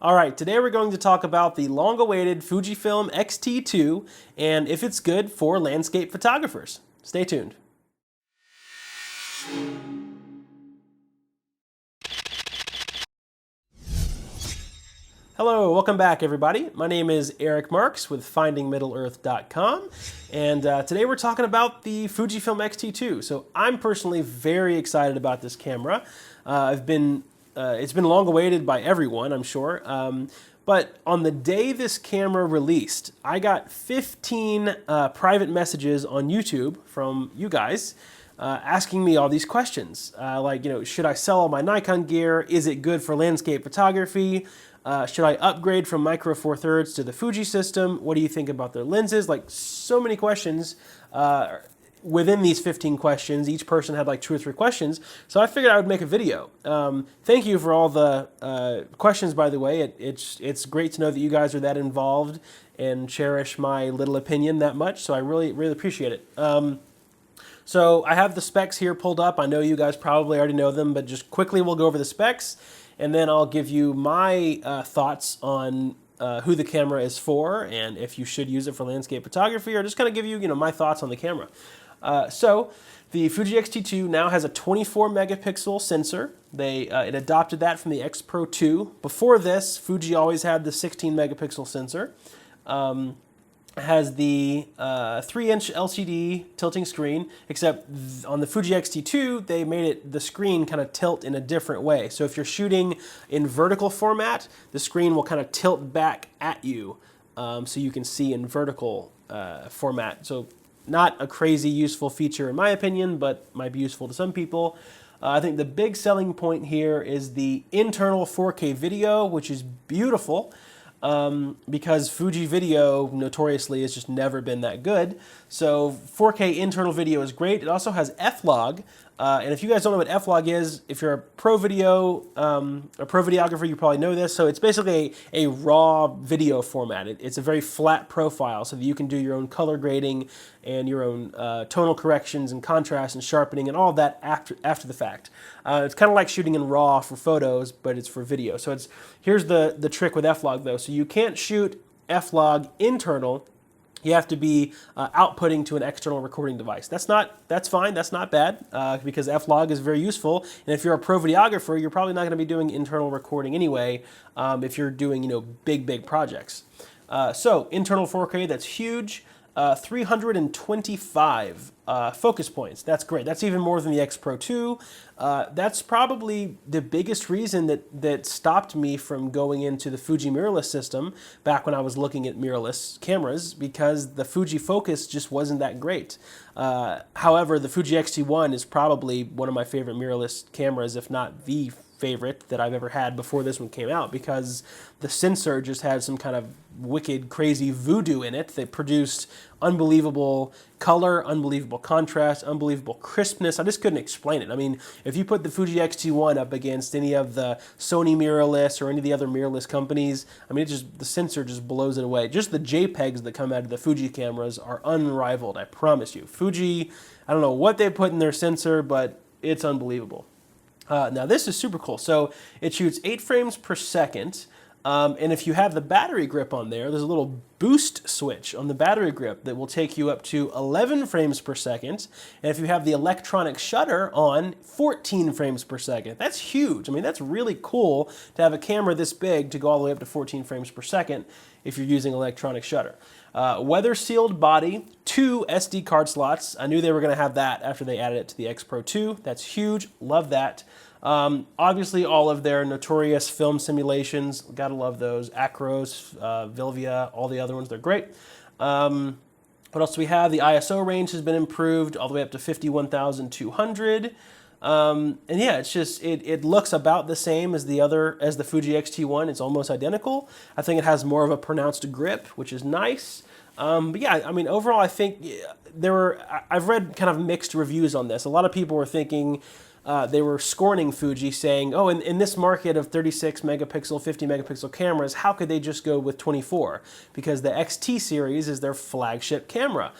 All right, today we're going to talk about the long-awaited Fujifilm X-T2 and if it's good for landscape photographers. Stay tuned. Hello, welcome back everybody. My name is Eric Marks with FindingMiddle-earth.com, and today we're talking about the Fujifilm X-T2. So I'm personally very excited about this camera. It's been long awaited by everyone, I'm sure. But on the day this camera released, I got 15 private messages on YouTube from you guys asking me all these questions. Like, should I sell all my Nikon gear? Is it good for landscape photography? Should I upgrade from Micro Four Thirds to the Fuji system? What do you think about their lenses? Like, so many questions. Within these 15 questions, each person had like 2 or 3 questions, so I figured I would make a video. Thank you for all the questions, by the way. It's great to know that you guys are that involved and cherish my little opinion that much, so I really appreciate it. So I have the specs here pulled up. I know you guys probably already know them, but just quickly we'll go over the specs, and then I'll give you my thoughts on who the camera is for and if you should use it for landscape photography, or just kind of give you, my thoughts on the camera. So the Fuji X-T2 now has a 24 megapixel sensor. It adopted that from the X Pro 2. Before this, Fuji always had the 16 megapixel sensor. It has the 3-inch LCD tilting screen, except on the Fuji X-T2, they made the screen kind of tilt in a different way. So if you're shooting in vertical format, the screen will kind of tilt back at you, so you can see in vertical format. So not a crazy useful feature in my opinion, but might be useful to some people. I think the big selling point here is the internal 4K video, which is beautiful. Because Fuji video notoriously has just never been that good. So 4K internal video is great. It also has F-Log. And if you guys don't know what F-Log is, if you're a pro videographer, you probably know this. So it's basically a raw video format. It's a very flat profile so that you can do your own color grading and your own tonal corrections and contrast and sharpening and all of that after the fact. It's kind of like shooting in RAW for photos, but it's for video. So here's the trick with F-Log though. So you can't shoot F-Log internal. You have to be outputting to an external recording device. That's fine, that's not bad, because F-Log is very useful. And if you're a pro videographer, you're probably not gonna be doing internal recording anyway, if you're doing, big projects. So internal 4K, that's huge. 325 focus points. That's great. That's even more than the X Pro 2. That's probably the biggest reason that stopped me from going into the Fuji mirrorless system back when I was looking at mirrorless cameras, because the Fuji focus just wasn't that great. However, the Fuji X-T1 is probably one of my favorite mirrorless cameras, if not the favorite that I've ever had before this one came out, because the sensor just had some kind of wicked, crazy voodoo in it that produced unbelievable color, unbelievable contrast, unbelievable crispness. I just couldn't explain it. I mean, if you put the Fuji X-T1 up against any of the Sony mirrorless or any of the other mirrorless companies, I mean, the sensor just blows it away. Just the JPEGs that come out of the Fuji cameras are unrivaled, I promise you. Fuji, I don't know what they put in their sensor, but it's unbelievable. Now this is super cool. So it shoots 8 frames per second. And if you have the battery grip on there, there's a little boost switch on the battery grip that will take you up to 11 frames per second. And if you have the electronic shutter on, 14 frames per second. That's huge. I mean, that's really cool to have a camera this big to go all the way up to 14 frames per second if you're using electronic shutter. Weather sealed body, 2 SD card slots. I knew they were going to have that after they added it to the X Pro 2. That's huge. Love that. Obviously, all of their notorious film simulations, gotta love those. Acros, Vilvia, all the other ones, they're great. What else do we have? The ISO range has been improved all the way up to 51,200. And yeah, it's just, it looks about the same as the Fuji X-T1. It's almost identical. I think it has more of a pronounced grip, which is nice. But yeah, I mean, overall, I think I've read kind of mixed reviews on this. A lot of people were thinking, they were scorning Fuji, saying, oh, in this market of 36 megapixel, 50 megapixel cameras, how could they just go with 24? Because the XT series is their flagship camera.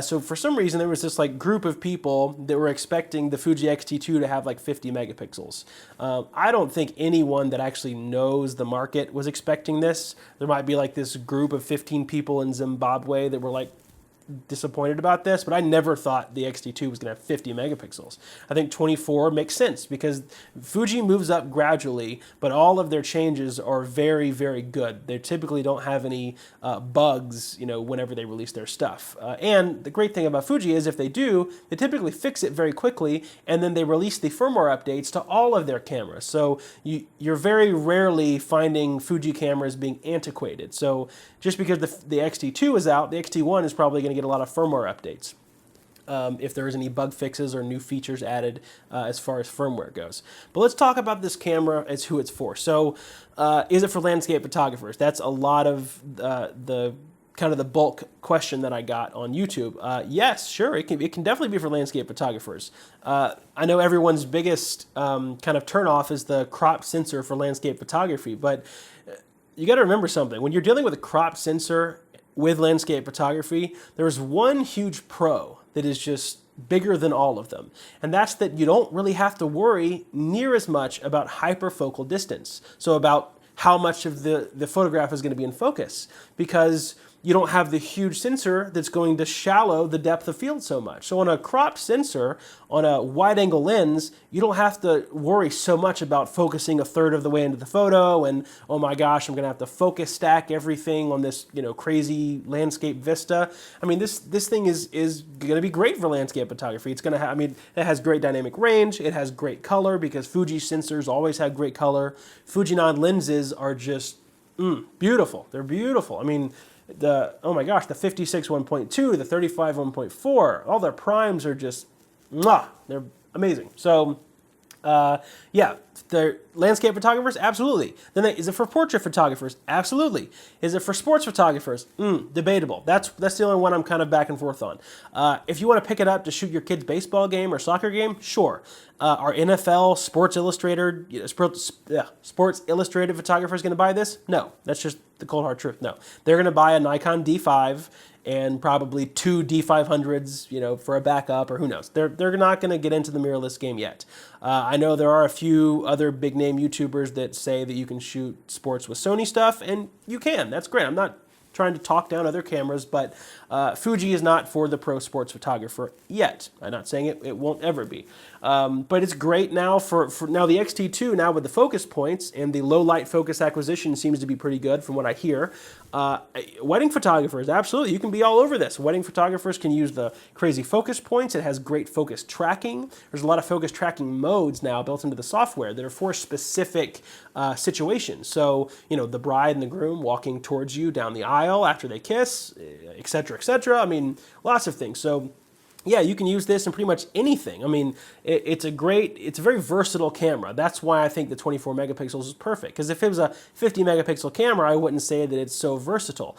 So for some reason, there was this like group of people that were expecting the Fuji X-T2 to have like 50 megapixels. I don't think anyone that actually knows the market was expecting this. There might be like this group of 15 people in Zimbabwe that were like disappointed about this, but I never thought the X-T2 was going to have 50 megapixels. I think 24 makes sense because Fuji moves up gradually, but all of their changes are very, very good. They typically don't have any bugs, you know, whenever they release their stuff. And the great thing about Fuji is if they do, they typically fix it very quickly, and then they release the firmware updates to all of their cameras. So you're very rarely finding Fuji cameras being antiquated. So just because the X-T2 is out, the X-T1 is probably going to get a lot of firmware updates if there's any bug fixes or new features added as far as firmware goes. But let's talk about this camera as who it's for. So is it for landscape photographers? That's a lot of the kind of the bulk question that I got on YouTube. Yes, sure, it can definitely be for landscape photographers. I know everyone's biggest kind of turnoff is the crop sensor for landscape photography, but you got to remember something. When you're dealing with a crop sensor with landscape photography, there's one huge pro that is just bigger than all of them. And that's that you don't really have to worry near as much about hyperfocal distance. So about how much of the photograph is going to be in focus, because you don't have the huge sensor that's going to shallow the depth of field so much. So on a cropped sensor, on a wide angle lens, you don't have to worry so much about focusing a third of the way into the photo and, oh my gosh, I'm gonna have to focus stack everything on this, you know, crazy landscape vista. I mean, this thing is gonna be great for landscape photography. It's gonna have, I mean, it has great dynamic range, it has great color because Fuji sensors always have great color. Fujinon lenses are just beautiful. They're beautiful. I mean, oh my gosh, the 56 1.2, the 35 1.4, all their primes are just, they're amazing. So, yeah, they're landscape photographers, absolutely. Then is it for portrait photographers? Absolutely. Is it for sports photographers? Debatable. That's the only one I'm kind of back and forth on. If you want to pick it up to shoot your kid's baseball game or soccer game, sure. Are NFL, Sports Illustrated, Sports Illustrated photographers going to buy this? No, that's just the cold hard truth. No, they're going to buy a Nikon D5 and probably 2 D500s, you know, for a backup, or who knows. They're not going to get into the mirrorless game yet. I know there are a few other big name YouTubers that say that you can shoot sports with Sony stuff, and you can. That's great. I'm not trying to talk down other cameras, but Fuji is not for the pro sports photographer yet. I'm not saying it won't ever be. But it's great now for now the X-T2 now with the focus points, and the low light focus acquisition seems to be pretty good from what I hear. Wedding photographers, absolutely, you can be all over this. Wedding photographers can use the crazy focus points. It has great focus tracking. There's a lot of focus tracking modes now built into the software that are for specific situations. So, you know, the bride and the groom walking towards you down the aisle after they kiss, et cetera, et cetera. I mean, lots of things. So, yeah, you can use this in pretty much anything. I mean, it's a very versatile camera. That's why I think the 24 megapixels is perfect. Because if it was a 50 megapixel camera, I wouldn't say that it's so versatile.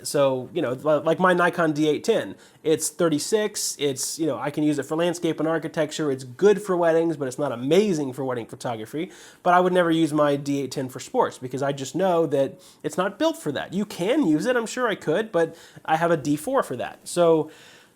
So, you know, like my Nikon D810, it's 36. It's, you know, I can use it for landscape and architecture. It's good for weddings, but it's not amazing for wedding photography. But I would never use my D810 for sports because I just know that it's not built for that. You can use it. I'm sure I could, but I have a D4 for that. So,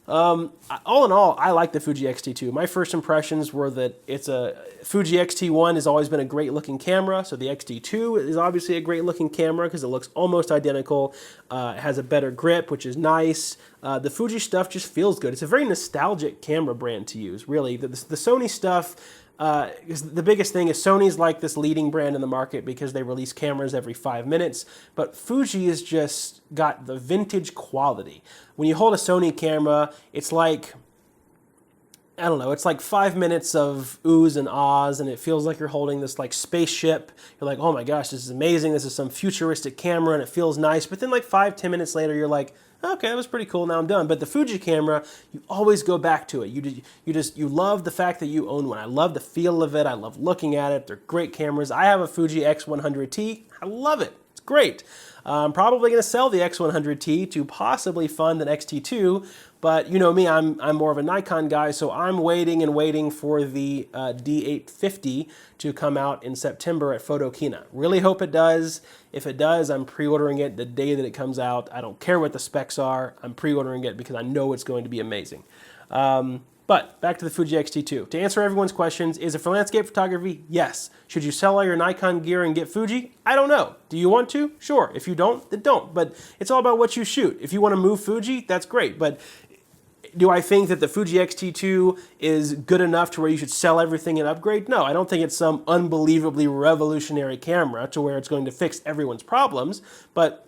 all in all, I like the Fuji X-T2. My first impressions were that it's a Fuji X-T1 has always been a great looking camera, so the X-T2 is obviously a great looking camera because it looks almost identical. It has a better grip, which is nice. The Fuji stuff just feels good. It's a very nostalgic camera brand to use, really. The Sony stuff, the biggest thing is Sony's like this leading brand in the market because they release cameras every 5 minutes, but Fuji has just got the vintage quality. When you hold a Sony camera, it's like, I don't know, it's like 5 minutes of oohs and ahs, and it feels like you're holding this like spaceship. You're like, oh my gosh, this is amazing. This is some futuristic camera, and it feels nice. But then like 5-10 minutes later, you're like, okay, that was pretty cool, now I'm done. But the Fuji camera, you always go back to it. You love the fact that you own one. I love the feel of it. I love looking at it. They're great cameras. I have a Fuji X100T. I love it. It's great. I'm probably going to sell the X100T to possibly fund an X-T2, but you know me, I'm more of a Nikon guy, so I'm waiting and waiting for the D850 to come out in September at Photokina. Really hope it does. If it does, I'm pre-ordering it the day that it comes out. I don't care what the specs are. I'm pre-ordering it because I know it's going to be amazing. But back to the Fuji X-T2. To answer everyone's questions, is it for landscape photography? Yes. Should you sell all your Nikon gear and get Fuji? I don't know. Do you want to? Sure. If you don't, then don't. But it's all about what you shoot. If you want to move Fuji, that's great. But do I think that the Fuji X-T2 is good enough to where you should sell everything and upgrade? No, I don't think it's some unbelievably revolutionary camera to where it's going to fix everyone's problems. But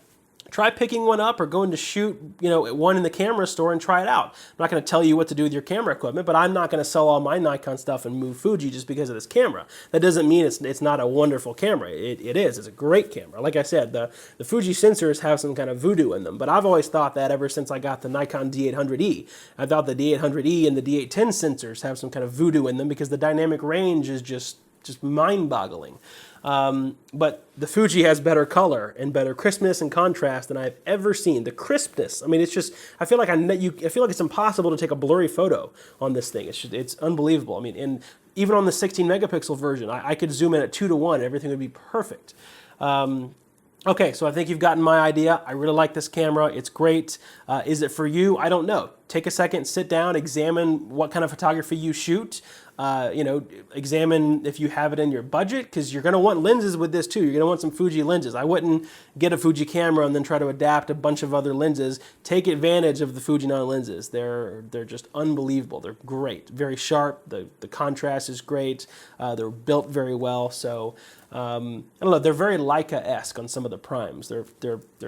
try picking one up or going to shoot, one in the camera store and try it out. I'm not going to tell you what to do with your camera equipment, but I'm not going to sell all my Nikon stuff and move Fuji just because of this camera. That doesn't mean it's not a wonderful camera. It is. It's a great camera. Like I said, the Fuji sensors have some kind of voodoo in them, but I've always thought that ever since I got the Nikon D800E. I thought the D800E and the D810 sensors have some kind of voodoo in them because the dynamic range is just mind-boggling. But the Fuji has better color and better crispness and contrast than I've ever seen. The crispness, I mean, it's just, I feel like it's impossible to take a blurry photo on this thing. It's unbelievable. I mean, and even on the 16 megapixel version, I could zoom in at 2:1, and everything would be perfect. Okay, so I think you've gotten my idea. I really like this camera. It's great. Is it for you? I don't know. Take a second, sit down, examine what kind of photography you shoot. Examine if you have it in your budget, because you're going to want lenses with this too. You're going to want some Fuji lenses. I wouldn't get a Fuji camera and then try to adapt a bunch of other lenses. Take advantage of the Fujinon lenses. They're just unbelievable. They're great. Very sharp. The contrast is great. They're built very well. So I don't know. They're very Leica-esque on some of the primes. They're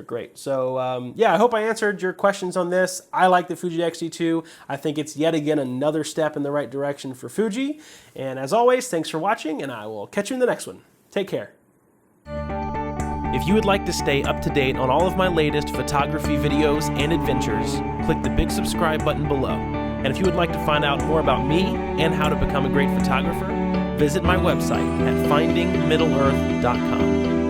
great. So yeah, I hope I answered your questions on this. I like the Fuji X-T2. I think it's yet again another step in the right direction for Fuji. And as always, thanks for watching, and I will catch you in the next one. Take care. If you would like to stay up to date on all of my latest photography videos and adventures, click the big subscribe button below. And if you would like to find out more about me and how to become a great photographer, visit my website at findingmiddleearth.com.